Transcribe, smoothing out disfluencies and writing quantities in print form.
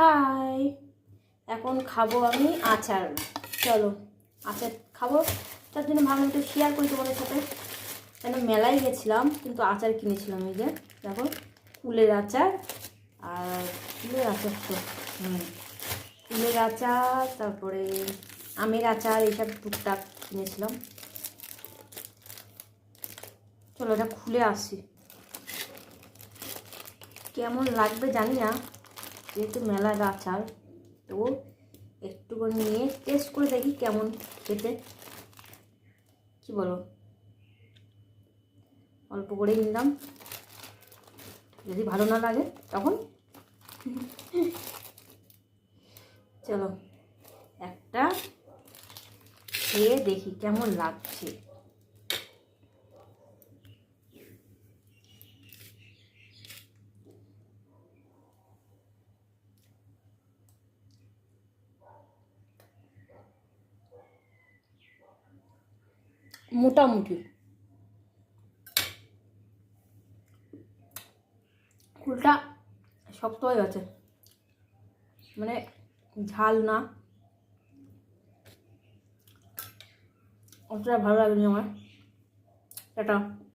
High, এখন খাবো আমি আচার। চলো আচার খাবো, তার জন্য ভাবলাম একটু শেয়ার করি তোমাদের সাথে। কেন মেলায় গেছিলাম কিন্তু আচার কিনেছিলাম। এই যে দেখো, কুলের আচার। আর কুলের আচার তো কুলের আচার, তারপরে আমের আচার, এইসব টুকটাক কিনেছিলাম। চলো এটা খুলে আসি, কেমন লাগবে জানি না, যেহেতু মেলার আচার তো একটু করে নিয়ে টেস্ট করে দেখি কেমন খেতে। কি বলো, অল্প করেই নিলাম, যদি ভালো না লাগে তখন চলো একটা খেয়ে দেখি কেমন লাগছে। মোটামুটি কুলটা শক্ত হয়ে গেছে, মানে ঝাল না, অতটা ভালো লাগেনি আমার এটা।